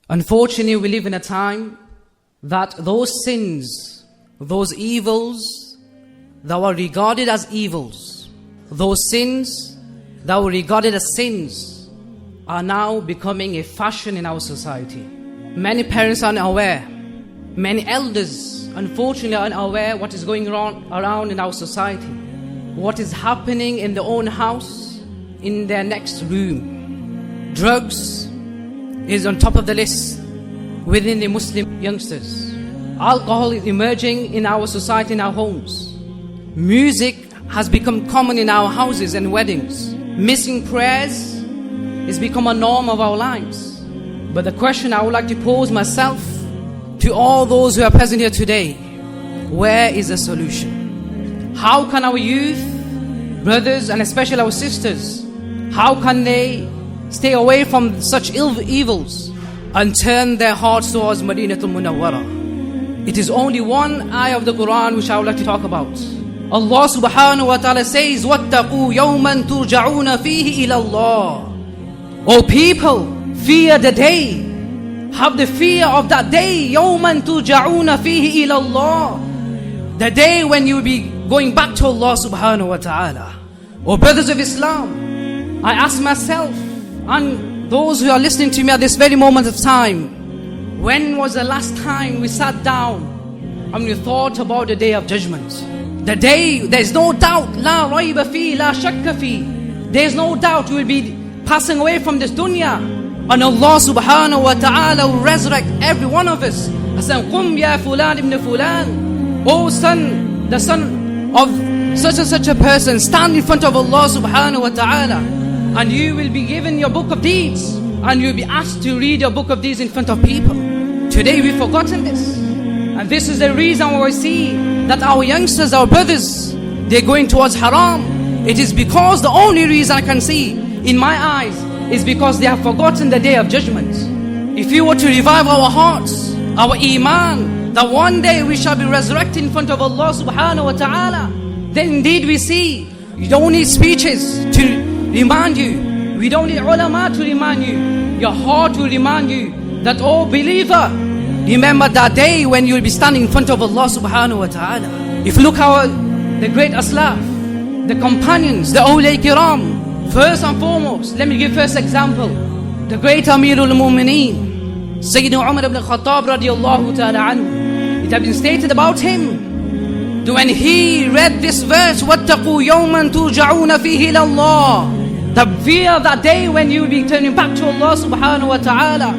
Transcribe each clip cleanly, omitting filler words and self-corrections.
Unfortunately, we live in a time that those sins, those evils that were regarded as evils, those sins that were regarded as sins, are now becoming a fashion in our society. Many parents are unaware. Many elders, unfortunately, are unaware what is going on around in our society. What is happening in their own house, in their next room. Drugs is on top of the list within the Muslim youngsters. Alcohol is emerging in our society, in our homes. Music has become common in our houses and weddings. Missing prayers has become a norm of our lives. But the question I would like to pose myself to all those who are present here today: where is the solution? How can our youth, brothers and especially our sisters, how can they stay away from such evils and turn their hearts towards Madinatul Munawwara? It is only one ayah of the Quran which I would like to talk about. Allah subhanahu wa ta'ala says, وَاتَّقُوا يَوْمًا تُرْجَعُونَ فِيهِ إِلَى اللَّهِ. O people, fear the day. Have the fear of that day. يَوْمًا تُرْجَعُونَ فِيهِ إِلَى اللَّهِ. The day when you will be going back to Allah subhanahu wa ta'ala. O brothers of Islam, I ask myself and those who are listening to me at this very moment of time, when was the last time we sat down and we thought about the day of judgment? The day, there is no doubt, la rayba fi, la shakka fi. There is no doubt we will be passing away from this dunya, and Allah subhanahu wa ta'ala will resurrect every one of us. Hasan, qum ya fulan ibn fulan. O son, the son of such and such a person, stand in front of Allah subhanahu wa ta'ala, and you will be given your book of deeds, and you will be asked to read your book of deeds in front of people. Today we've forgotten this, and this is the reason why we see that our youngsters, our brothers, they're going towards haram. It is because the only reason I can see in my eyes is because they have forgotten the day of judgment. If you were to revive our hearts, our iman, that one day we shall be resurrected in front of Allah subhanahu wa ta'ala, then indeed we see you don't need speeches to remind you. We don't need ulama to remind you. Your heart will remind you that, oh believer, remember that day when you will be standing in front of Allah subhanahu wa ta'ala. If you look how the great aslaf, the companions, the awliya kiram, first and foremost, let me give first example. The great Amirul Mu'mineen, Sayyidina Umar ibn Khattab radiyallahu ta'ala anhu. It has been stated about him that when he read this verse, وَاتَّقُوا يَوْمًا تُرْجَعُونَ فِيهِ إِلَى اللَّهِ, the fear of that day when you will be turning back to Allah subhanahu wa ta'ala.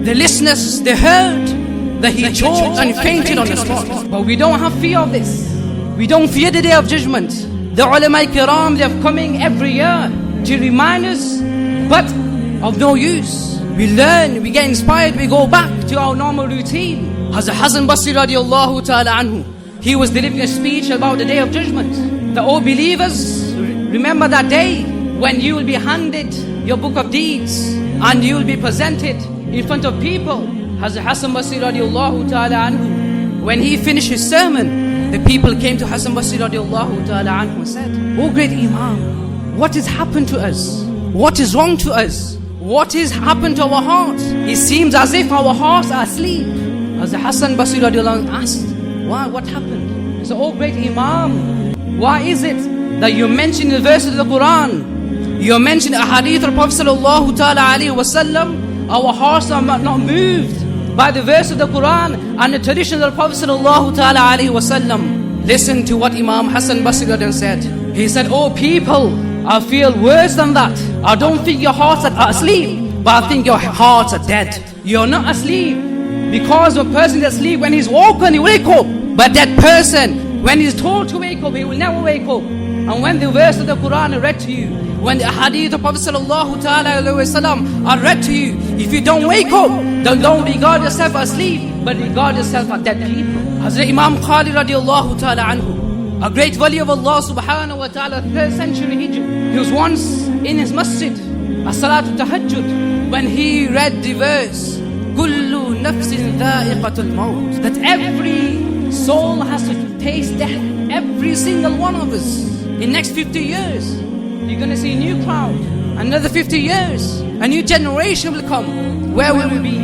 The listeners, they heard that he choked and fainted on the spot. But we don't have fear of this. We don't fear the day of judgment. The ulama kiram, they are coming every year to remind us, but of no use. We learn, we get inspired, we go back to our normal routine. Hazrat Hasan Basri radiallahu ta'ala anhu, he was delivering a speech about the day of judgment. The all believers, remember that day when you will be handed your book of deeds and you will be presented in front of people. Hazrat Hasan Basri radiallahu ta'ala anhu, when he finished his sermon, the people came to Hasan Basri radiallahu ta'ala anhu and said, "Oh great Imam, what has happened to us? What is wrong to us? What has happened to our hearts? It seems as if our hearts are asleep." Hazrat Hasan Basri radiallahu anhu asked, "Why? What happened?" He said, "Oh great Imam, why is it that you mention the verses of the Quran, you mention a hadith of the Prophet sallallahu ta'ala alayhi wa sallam, our hearts are not moved by the verse of the Quran and the traditions of the Prophet sallallahu ta'ala alayhi wa sallam?" Listen to what Imam Hasan Basri said. He said, "Oh people, I feel worse than that. I don't think your hearts are asleep, but I think your hearts are dead. You're not asleep, because a person is asleep, when he's woken, he wake up. But that person, when he's told to wake up, he will never wake up. And when the verse of the Quran are read to you, when the hadith of Prophet sallallahu ta'ala alayhi wa sallam are read to you, if you don't wake up, then don't regard yourself asleep, but regard yourself as dead people." Hazrat Imam Qadri radiallahu ta'ala anhu, a great wali of Allah subhanahu wa ta'ala, 3rd century Hijr, he was once in his masjid, as-salatu tahajjud, when he read the verse, "Kullu nafsin dha'iqatul maut," that every soul has to taste death, every single one of us. In next 50 years, you're going to see a new crowd. Another 50 years, a new generation will come. Where will we be?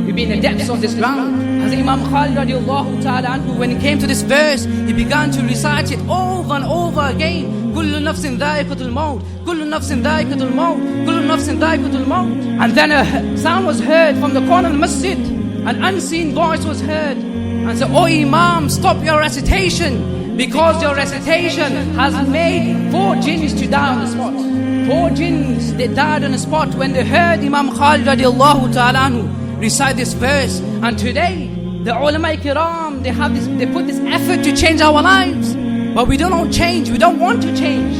We'll be the depths of this ground. As Imam Khalid radiallahu ta'ala anhu, when he came to this verse, he began to recite it over and over again. كل نفس ذائقة الموت كل نفس ذائقة الموت كل نفس ذائقة الموت. And then a sound was heard from the corner of the masjid. An unseen voice was heard and said, "Oh Imam, stop your recitation, because your recitation has made 4 jinns to die on the spot." 4 jinns, they died on the spot when they heard Imam Khalid radiallahu ta'ala anhu recite this verse. And today, the ulama kiram, they put this effort to change our lives. But we don't change, we don't want to change.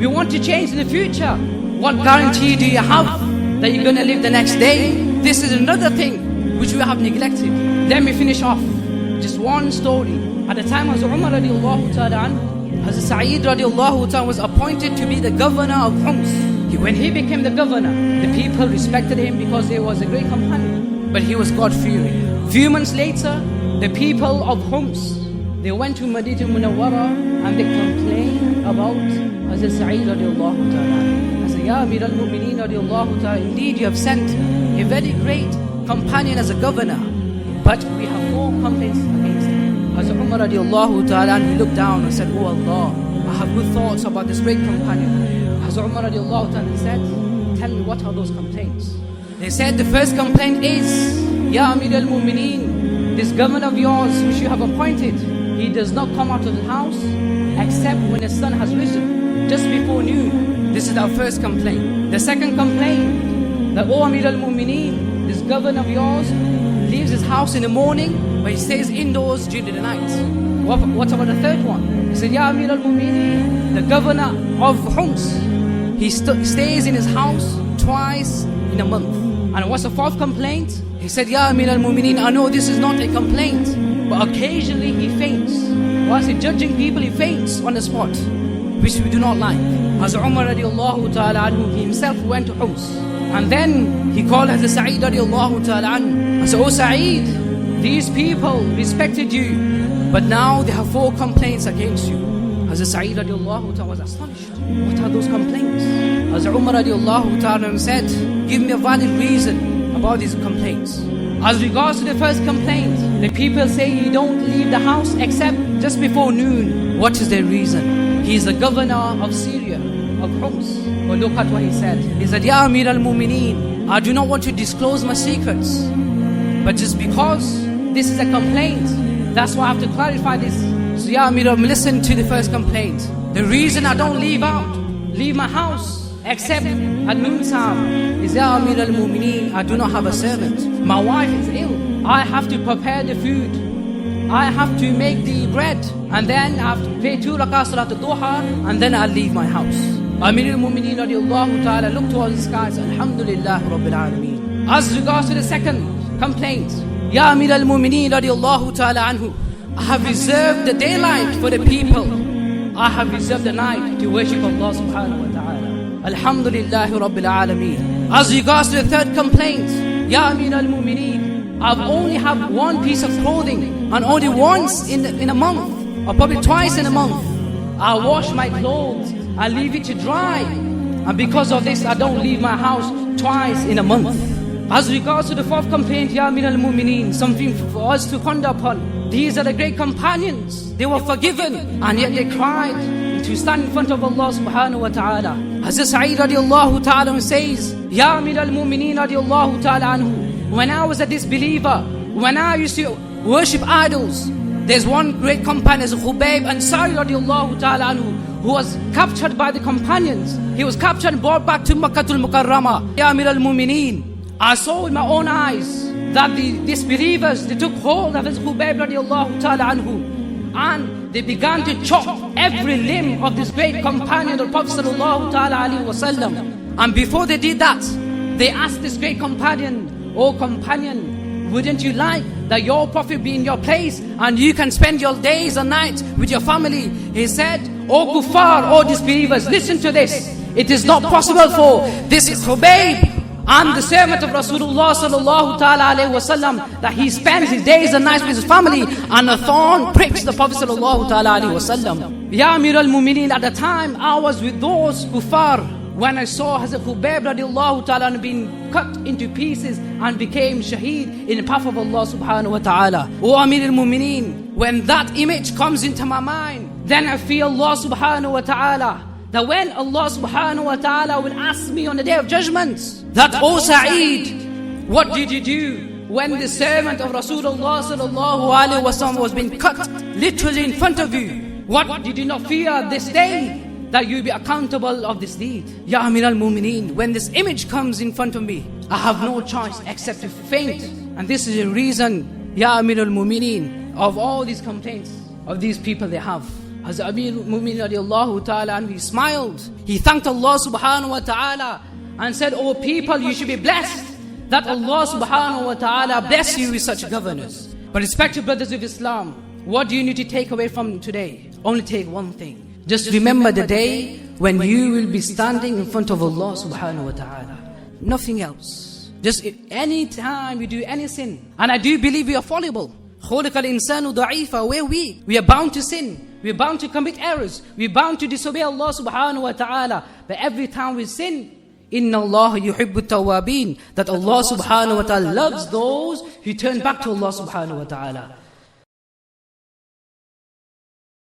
We want to change in the future. What guarantee do you have that you're going to live the next day? This is another thing which we have neglected. Let me finish off. Just one story. At the time Hazrat Umar radiallahu ta'ala anhu, Hazrat Sa'id radiallahu ta'ala was appointed to be the governor of Homs. When he became the governor, the people respected him because he was a great companion. But he was God-fearing. Few months later, the people of Homs, they went to Madinah Munawwara and they complained about Hazrat Sa'id radiallahu ta'ala. I said, Ya Amir al-Mu'mineen radiallahu ta'ala, indeed you have sent a very great companion as a governor, but we have 4 complaints against him. Hazrat Umar radiallahu ta'ala, and he looked down and said, "Oh Allah, I have good thoughts about this great companion." Hazrat Umar radiallahu ta'ala said, "Tell me, what are those complaints?" They said, the first complaint is, Ya Amir al-Mu'mineen, this governor of yours which you have appointed, he does not come out of the house except when the sun has risen, just before noon. This is our first complaint. The second complaint, that, "Oh Amir al-Mu'mineen, this governor of yours leaves his house in the morning, but he stays indoors during the night." What about the third one? He said, "Ya Amir al-Mu'mineen, the governor of Homs, he stays in his house twice in a month." And what's the 4th complaint? He said, "Ya Amir al-Mu'mineen, I know this is not a complaint, but occasionally he faints. Whilst he's judging people, he faints on the spot, which we do not like." Hazrat Umar radiallahu ta'ala anhu, he himself went to Homs. And then he called Hazrat Sa'id radiallahu ta'ala anhu and said, "Oh Sa'id, these people respected you, but now they have 4 complaints against you." Hazrat Sa'id radiallahu ta'ala was astonished. What are those complaints? Hazrat Umar radiallahu ta'ala said, "Give me a valid reason about these complaints." As regards to the first complaint, the people say you don't leave the house except just before noon. What is their reason? He is the governor of Syria, of Homs. But look at what he said. He said, "Ya Amir al-Mu'mineen, I do not want to disclose my secrets, but just because this is a complaint, that's why I have to clarify this." So Ya Amir, listen to the first complaint. The reason I don't leave my house except at noon time is, Ya Amir al-Mu'mineen, I do not have a servant. My wife is ill. I have to prepare the food. I have to make the bread. And then I have to pray 2 rakah salat al-duha, and then I'll leave my house. Amir al-Mu'mineen radiallahu ta'ala looked towards the skies. Alhamdulillah Rabbil Alameen. As regards to the second complaint, Ya Amir al-Mu'mineen radiallahu ta'ala anhu, I have reserved the daylight for the people. I have reserved the night to worship Allah subhanahu wa ta'ala. Alhamdulillah Rabbil Alameen. As regards to the third complaint, Ya Amir al-Mu'mineen, I've only have 1 piece of clothing, and only once in a month, or probably twice in a month, I wash my clothes, I leave it to dry, and because of this I don't leave my house twice in a month. As regards to the 4th complaint, Ya Amir al-Mu'mineen, something for us to ponder upon. These are the great companions. They were forgiven, and yet they cried to stand in front of Allah subhanahu wa ta'ala. Hazrat Sa'id radiallahu ta'ala says, Ya Amir al-Mu'mineen radiallahu ta'ala anhu, when I was a disbeliever, when I used to worship idols, there's one great companion, Khubayb Ansari radiallahu ta'ala anhu, who was captured by the companions. He was captured and brought back to Makkatul Mukarramah. Ya Amir al-Mu'mineen, I saw with my own eyes that the disbelievers, they took hold of his Khubayb radiallahu ta'ala anhu, and they began to chop every limb of this great companion of Prophet sallallahu ta'ala alayhi wa sallam. And before they did that, they asked this great companion, "Oh companion, wouldn't you like that your Prophet be in your place and you can spend your days and nights with your family?" He said, "Oh kuffar, oh disbelievers, listen to this. It is not possible for this Khubayb and the servant of Rasulullah sallallahu ta'ala alayhi wa sallam that he spends his days and nights with his family, and a thorn pricks the Prophet sallallahu ta'ala alayhi wa sallam." Ya Amir al-Mu'mineen, at the time I was with those kuffar when I saw Hazrat Khubayb radiallahu ta'ala being cut into pieces and became shaheed in the path of Allah subhanahu wa ta'ala. O Amir al-Mumineen, when that image comes into my mind, then I feel Allah subhanahu wa ta'ala, that when Allah subhanahu wa ta'ala will ask me on the day of judgment, that, O Sa'id, what did you do when the servant of Rasulullah sallallahu alaihi wasallam was being cut literally in front of you? What did you not fear this day, that you be accountable of this deed? Ya Amir al-Mumineen, when this image comes in front of me, I have no choice except to faint. And this is the reason, Ya Amir al-Mumineen, of all these complaints of ththese people they have. Hazrat Amir al-Mumineen radiallahu ta'ala, and he smiled. He thanked Allah subhanahu wa ta'ala and said, "O people, you should be blessed that Allah subhanahu wa ta'ala bless you with such governors." But respected brothers of Islam, what do you need to take away from today? Only take one thing. Just remember the day when you will be standing in front of Allah subhanahu wa ta'ala. Nothing else. Just any time we do any sin. And I do believe we are fallible. خُلِقَ الْإِنسَانُ ضَعِيفًا. We're weak. We are bound to sin. We're bound to commit errors. We're bound to disobey Allah subhanahu wa ta'ala. But every time we sin, Inna Allah yuhibbu tawabin, that Allah subhanahu wa ta'ala loves those who turn back to Allah subhanahu wa ta'ala.